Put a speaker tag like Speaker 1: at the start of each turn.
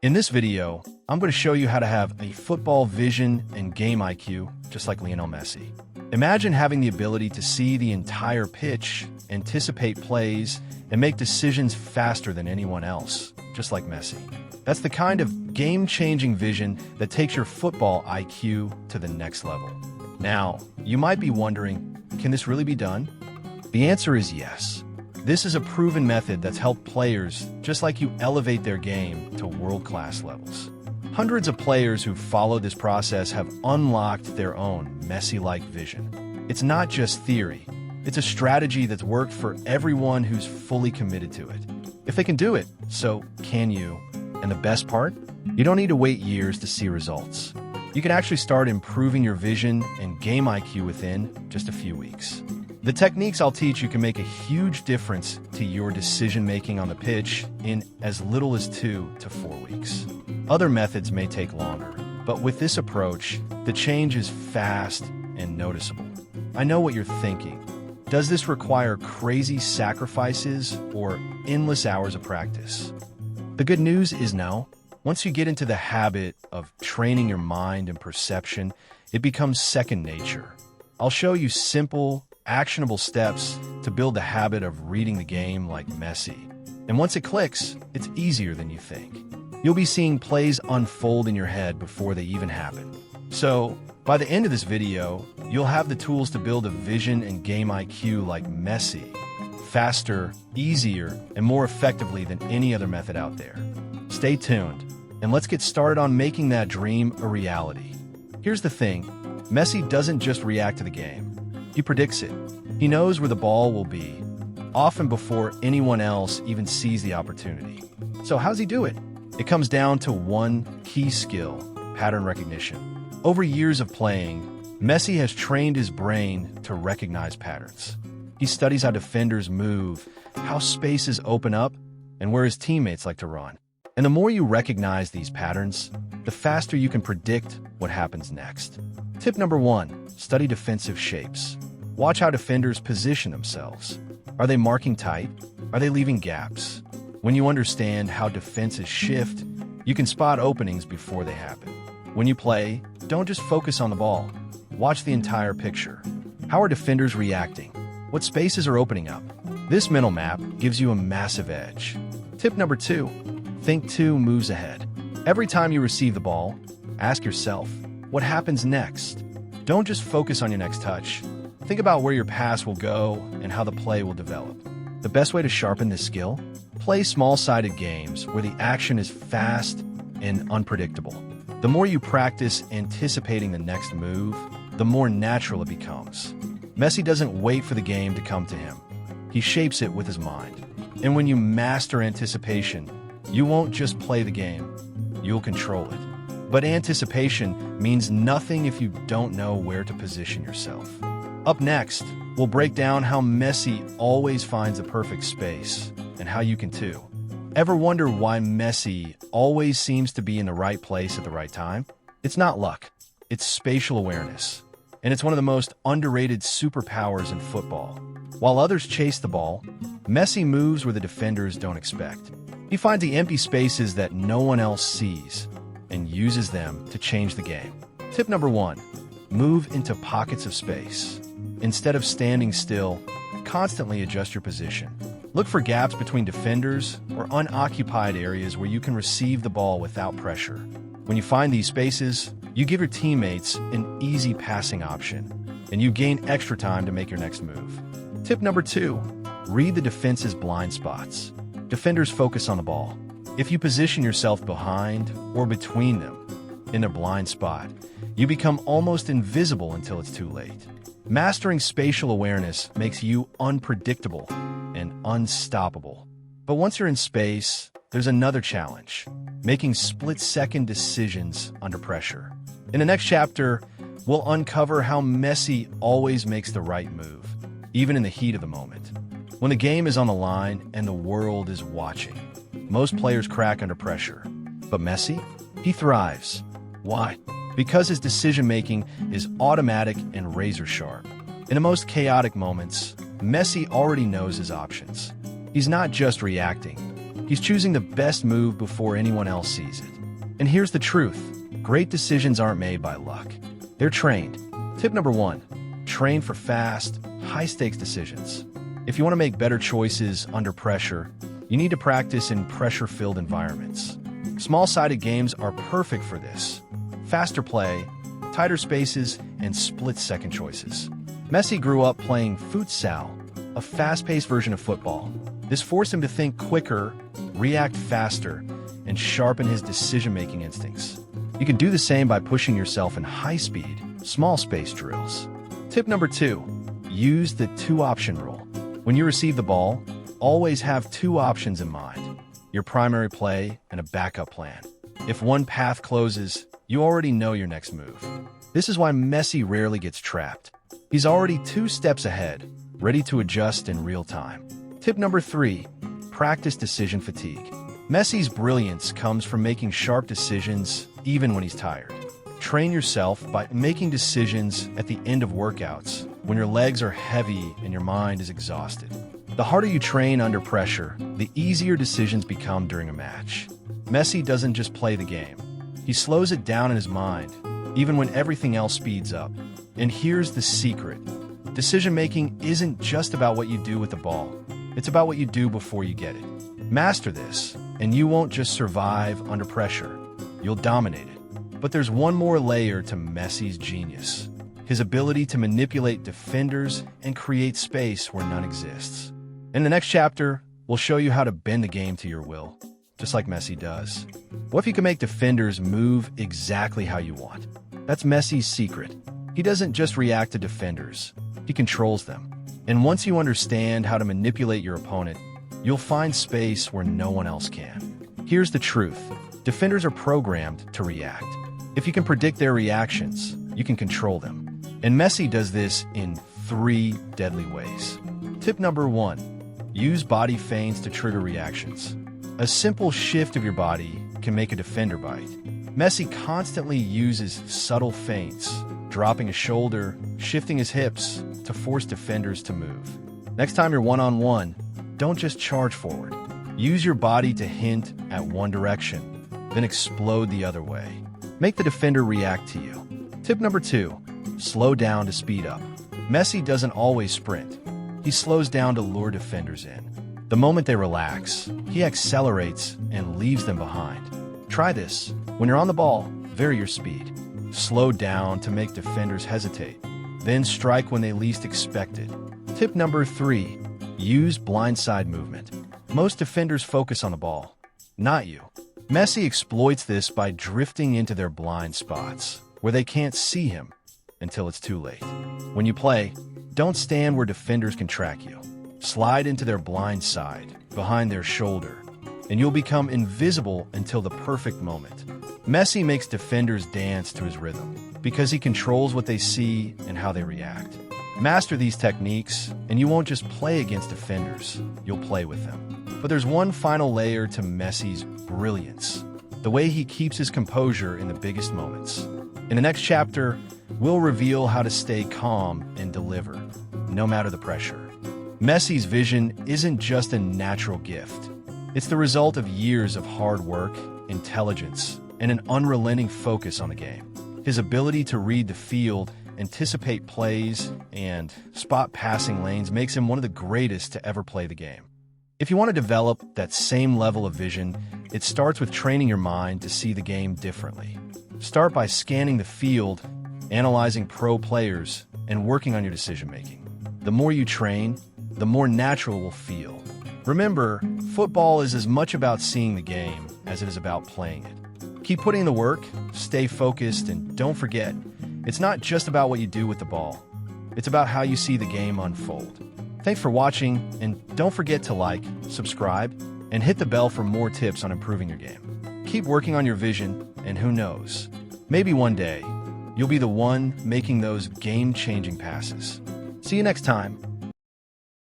Speaker 1: In this video, I'm going to show you how to have a football vision and game IQ, just like Lionel Messi. Imagine having the ability to see the entire pitch, anticipate plays, and make decisions faster than anyone else, just like Messi. That's the kind of game-changing vision that takes your football IQ to the next level. Now, you might be wondering, can this really be done? The answer is yes. This is a proven method that's helped players just like you elevate their game to world-class levels. Hundreds of players who followed this process have unlocked their own Messi-like vision. It's not just theory. It's a strategy that's worked for everyone who's fully committed to it. If they can do it, so can you. And the best part? You don't need to wait years to see results. You can actually start improving your vision and game IQ within just a few weeks. The techniques I'll teach you can make a huge difference to your decision-making on the pitch in as little as 2 to 4 weeks. Other methods may take longer, but with this approach, the change is fast and noticeable. I know what you're thinking. Does this require crazy sacrifices or endless hours of practice? The good news is no. Once you get into the habit of training your mind and perception, it becomes second nature. I'll show you simple, actionable steps to build the habit of reading the game like Messi. And once it clicks, it's easier than you think. You'll be seeing plays unfold in your head before they even happen. So, by the end of this video, you'll have the tools to build a vision and game IQ like Messi, faster, easier, and more effectively than any other method out there. Stay tuned, and let's get started on making that dream a reality. Here's the thing, Messi doesn't just react to the game. He predicts it. He knows where the ball will be, often before anyone else even sees the opportunity. So how's he do it? It comes down to one key skill, pattern recognition. Over years of playing, Messi has trained his brain to recognize patterns. He studies how defenders move, how spaces open up, and where his teammates like to run. And the more you recognize these patterns, the faster you can predict what happens next. Tip number 1, study defensive shapes. Watch how defenders position themselves. Are they marking tight? Are they leaving gaps? When you understand how defenses shift, you can spot openings before they happen. When you play, don't just focus on the ball. Watch the entire picture. How are defenders reacting? What spaces are opening up? This mental map gives you a massive edge. Tip number 2, think 2 moves ahead. Every time you receive the ball, ask yourself, what happens next? Don't just focus on your next touch. Think about where your pass will go and how the play will develop. The best way to sharpen this skill? Play small-sided games where the action is fast and unpredictable. The more you practice anticipating the next move, the more natural it becomes. Messi doesn't wait for the game to come to him. He shapes it with his mind. And when you master anticipation, you won't just play the game, you'll control it. But anticipation means nothing if you don't know where to position yourself. Up next, we'll break down how Messi always finds the perfect space, and how you can too. Ever wonder why Messi always seems to be in the right place at the right time? It's not luck, it's spatial awareness. And it's one of the most underrated superpowers in football. While others chase the ball, Messi moves where the defenders don't expect. He finds the empty spaces that no one else sees, and uses them to change the game. Tip number 1, move into pockets of space. Instead of standing still, constantly adjust your position. Look for gaps between defenders or unoccupied areas where you can receive the ball without pressure. When you find these spaces, you give your teammates an easy passing option, and you gain extra time to make your next move. Tip number 2, read the defense's blind spots. Defenders focus on the ball. If you position yourself behind or between them in their blind spot, you become almost invisible until it's too late. Mastering spatial awareness makes you unpredictable and unstoppable. But once you're in space, there's another challenge, making split-second decisions under pressure. In the next chapter, we'll uncover how Messi always makes the right move, even in the heat of the moment. When the game is on the line and the world is watching, most players crack under pressure. But Messi? He thrives. Why? Because his decision-making is automatic and razor-sharp. In the most chaotic moments, Messi already knows his options. He's not just reacting. He's choosing the best move before anyone else sees it. And here's the truth. Great decisions aren't made by luck. They're trained. Tip number 1. Train for fast, high-stakes decisions. If you want to make better choices under pressure, you need to practice in pressure-filled environments. Small-sided games are perfect for this. Faster play, tighter spaces, and split-second choices. Messi grew up playing futsal, a fast-paced version of football. This forced him to think quicker, react faster, and sharpen his decision-making instincts. You can do the same by pushing yourself in high-speed, small-space drills. Tip number 2. Use the two-option rule. When you receive the ball, always have two options in mind, your primary play and a backup plan. If one path closes, you already know your next move. This is why Messi rarely gets trapped. He's already 2 steps ahead, ready to adjust in real time. Tip number 3. Practice decision fatigue. Messi's brilliance comes from making sharp decisions even when he's tired. Train yourself by making decisions at the end of workouts, when your legs are heavy and your mind is exhausted. The harder you train under pressure, the easier decisions become during a match. Messi doesn't just play the game. He slows it down in his mind, even when everything else speeds up. And here's the secret. Decision-making isn't just about what you do with the ball. It's about what you do before you get it. Master this, and you won't just survive under pressure. You'll dominate it. But there's one more layer to Messi's genius. His ability to manipulate defenders and create space where none exists. In the next chapter, we'll show you how to bend the game to your will, just like Messi does. What if you can make defenders move exactly how you want? That's Messi's secret. He doesn't just react to defenders, he controls them. And once you understand how to manipulate your opponent, you'll find space where no one else can. Here's the truth. Defenders are programmed to react. If you can predict their reactions, you can control them. And Messi does this in 3 deadly ways. Tip number 1. Use body feints to trigger reactions. A simple shift of your body can make a defender bite. Messi constantly uses subtle feints, dropping a shoulder, shifting his hips to force defenders to move. Next time you're one-on-one, don't just charge forward. Use your body to hint at one direction, then explode the other way. Make the defender react to you. Tip number 2. Slow down to speed up. Messi doesn't always sprint. He slows down to lure defenders in. The moment they relax, he accelerates and leaves them behind. Try this. When you're on the ball, vary your speed. Slow down to make defenders hesitate. Then strike when they least expect it. Tip number 3. Use blindside movement. Most defenders focus on the ball, not you. Messi exploits this by drifting into their blind spots, where they can't see him until it's too late. When you play, don't stand where defenders can track you. Slide into their blind side, behind their shoulder, and you'll become invisible until the perfect moment. Messi makes defenders dance to his rhythm because he controls what they see and how they react. Master these techniques, and you won't just play against defenders, you'll play with them. But there's one final layer to Messi's brilliance, the way he keeps his composure in the biggest moments. In the next chapter, we'll reveal how to stay calm and deliver, no matter the pressure. Messi's vision isn't just a natural gift. It's the result of years of hard work, intelligence, and an unrelenting focus on the game. His ability to read the field, anticipate plays, and spot passing lanes makes him one of the greatest to ever play the game. If you want to develop that same level of vision, it starts with training your mind to see the game differently. Start by scanning the field, analyzing pro players, and working on your decision-making. The more you train, the more natural it will feel. Remember, football is as much about seeing the game as it is about playing it. Keep putting in the work, stay focused, and don't forget, it's not just about what you do with the ball. It's about how you see the game unfold. Thanks for watching, and don't forget to like, subscribe, and hit the bell for more tips on improving your game. Keep working on your vision, and who knows, maybe one day, you'll be the one making those game-changing passes. See you next time.